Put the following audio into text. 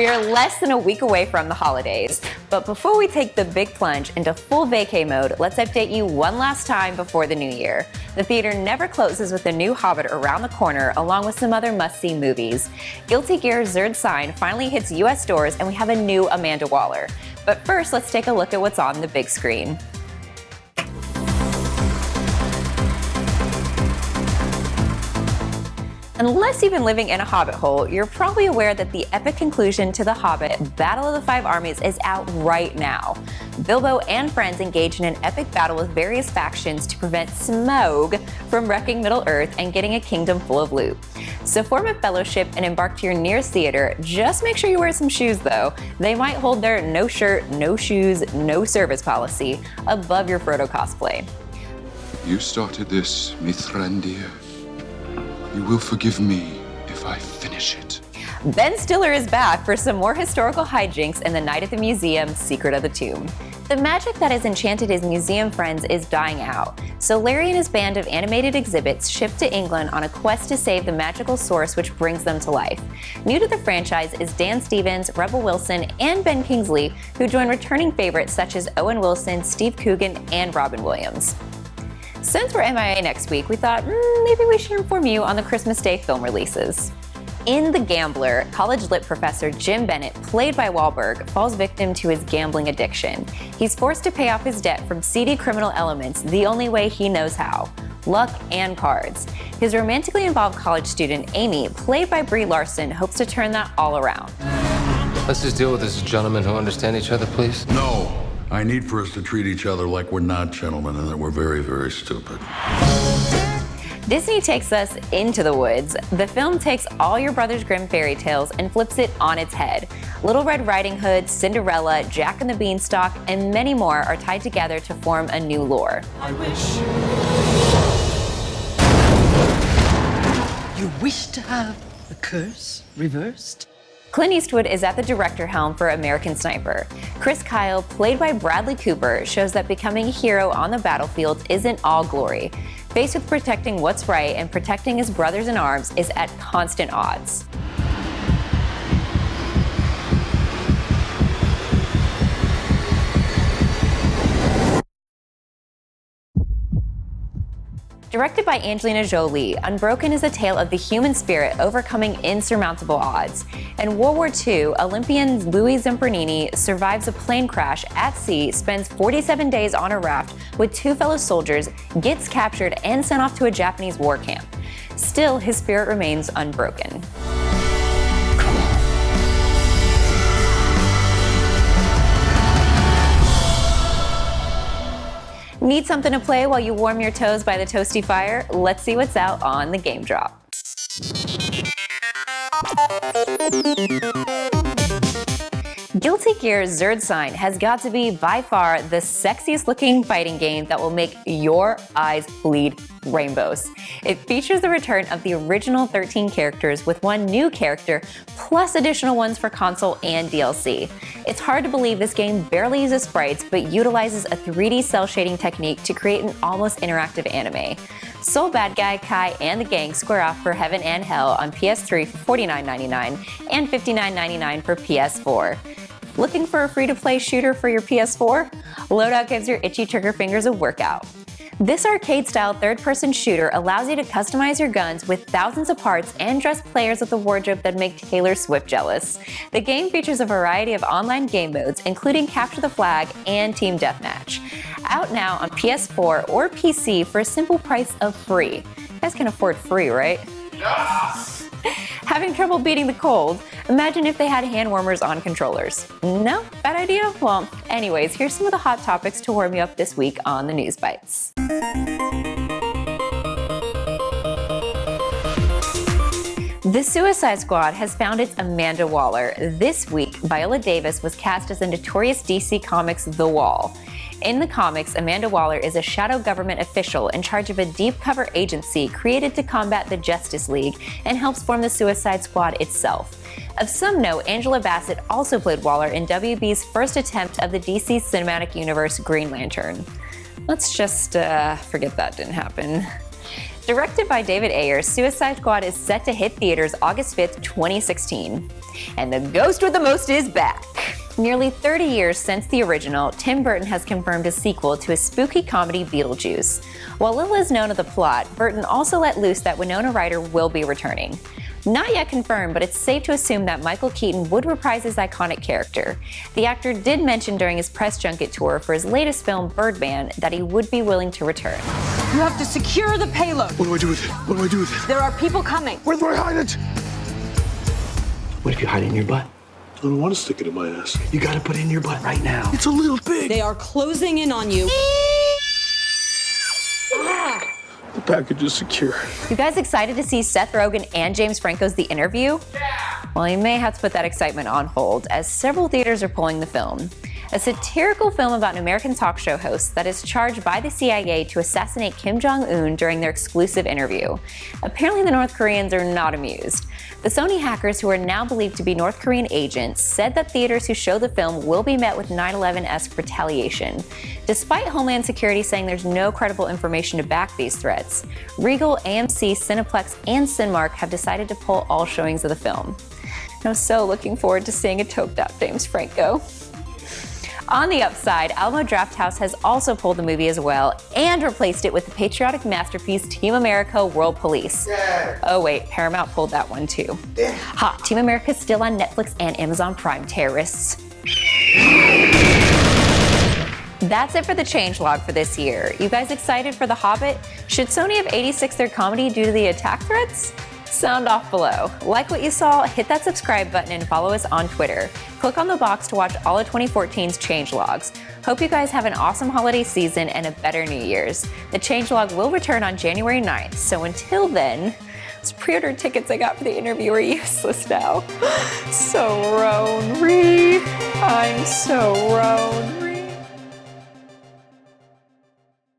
We are less than a week away from the holidays, but before we take the big plunge into full vacay mode, let's update you one last time before the new year. The theater never closes with the new Hobbit around the corner, along with some other must-see movies. Guilty Gear's Third Sign finally hits US stores, and we have a new Amanda Waller. But first, let's take a look at what's on the big screen. Unless you've been living in a Hobbit hole, you're probably aware that the epic conclusion to The Hobbit, Battle of the Five Armies, is out right now. Bilbo and friends engage in an epic battle with various factions to prevent Smaug from wrecking Middle-earth and getting a kingdom full of loot. So form a fellowship and embark to your nearest theater. Just make sure you wear some shoes though. They might hold their no shirt, no shoes, no service policy above your Frodo cosplay. You started this, Mithrandir. You will forgive me if I finish it. Ben Stiller is back for some more historical hijinks in The Night at the Museum, Secret of the Tomb. The magic that has enchanted his museum friends is dying out, so Larry and his band of animated exhibits ship to England on a quest to save the magical source which brings them to life. New to the franchise is Dan Stevens, Rebel Wilson, and Ben Kingsley, who join returning favorites such as Owen Wilson, Steve Coogan, and Robin Williams. Since we're MIA next week, we thought maybe we should inform you on the Christmas Day film releases. In The Gambler, college lit professor Jim Bennett, played by Wahlberg, falls victim to his gambling addiction. He's forced to pay off his debt from seedy criminal elements the only way he knows how: luck and cards. His romantically involved college student, Amy, played by Brie Larson, hopes to turn that all around. Let's just deal with this as gentlemen who understand each other, please. No. I need for us to treat each other like we're not gentlemen and that we're very, very stupid. Disney takes us into the woods. The film takes all your Brothers Grimm fairy tales and flips it on its head. Little Red Riding Hood, Cinderella, Jack and the Beanstalk, and many more are tied together to form a new lore. I wish. You wish to have the curse reversed? Clint Eastwood is at the director helm for American Sniper. Chris Kyle, played by Bradley Cooper, shows that becoming a hero on the battlefield isn't all glory. Faced with protecting what's right and protecting his brothers in arms is at constant odds. Directed by Angelina Jolie, Unbroken is a tale of the human spirit overcoming insurmountable odds. In World War II, Olympian Louis Zamperini survives a plane crash at sea, spends 47 days on a raft with two fellow soldiers, gets captured, and sent off to a Japanese war camp. Still, his spirit remains unbroken. Need something to play while you warm your toes by the toasty fire? Let's see what's out on the Game Drop. Guilty Gear's Third Sign has got to be by far the sexiest looking fighting game that will make your eyes bleed rainbows. It features the return of the original 13 characters with one new character, plus additional ones for console and DLC. It's hard to believe this game barely uses sprites, but utilizes a 3D cell shading technique to create an almost interactive anime. Soul Bad Guy, Kai, and the gang square off for Heaven and Hell on PS3 for $49.99 and $59.99 for PS4. Looking for a free-to-play shooter for your PS4? Loadout gives your itchy trigger fingers a workout. This arcade-style third-person shooter allows you to customize your guns with thousands of parts and dress players with a wardrobe that make Taylor Swift jealous. The game features a variety of online game modes, including Capture the Flag and Team Deathmatch. Out now on PS4 or PC for a simple price of free. You guys can afford free, right? Yes! Having trouble beating the cold? Imagine if they had hand warmers on controllers. No? Bad idea? Well, anyways, here's some of the hot topics to warm you up this week on the News Bites. The Suicide Squad has found its Amanda Waller. This week, Viola Davis was cast as the notorious DC Comics The Wall. In the comics, Amanda Waller is a shadow government official in charge of a deep cover agency created to combat the Justice League and helps form the Suicide Squad itself. Of some note, Angela Bassett also played Waller in WB's first attempt of the DC Cinematic Universe Green Lantern. Let's just forget that didn't happen. Directed by David Ayer, Suicide Squad is set to hit theaters August 5th, 2016. And the ghost with the most is back. Nearly 30 years since the original, Tim Burton has confirmed a sequel to his spooky comedy Beetlejuice. While little is known of the plot, Burton also let loose that Winona Ryder will be returning. Not yet confirmed, but it's safe to assume that Michael Keaton would reprise his iconic character. The actor did mention during his press junket tour for his latest film, Birdman, that he would be willing to return. You have to secure the payload. What do I do with it? What do I do with it? There are people coming. Where do I hide it? What if you hide it in your butt? I don't want to stick it in my ass. You gotta put it in your butt right now. It's a little big. They are closing in on you. The package is secure. You guys excited to see Seth Rogen and James Franco's The Interview? Well, you may have to put that excitement on hold, as several theaters are pulling the film. A satirical film about an American talk show host that is charged by the CIA to assassinate Kim Jong-un during their exclusive interview. Apparently the North Koreans are not amused. The Sony hackers, who are now believed to be North Korean agents, said that theaters who show the film will be met with 9/11-esque retaliation. Despite Homeland Security saying there's no credible information to back these threats, Regal, AMC, Cineplex, and Cinemark have decided to pull all showings of the film. I'm so looking forward to seeing a toked-out James Franco. On the upside, Alamo Drafthouse has also pulled the movie as well and replaced it with the patriotic masterpiece Team America World Police. Oh wait, Paramount pulled that one too. Ha, Team America's still on Netflix and Amazon Prime, terrorists. That's it for the changelog for this year. You guys excited for The Hobbit? Should Sony have 86 their comedy due to the attack threats? Sound off below. Like what you saw, hit that subscribe button and follow us on Twitter. Click on the box to watch all of 2014's changelogs. Hope you guys have an awesome holiday season and a better New Year's. The changelog will return on January 9th, so until then, those pre-ordered tickets I got for the interview are useless now. So Ronery. I'm so Ronery.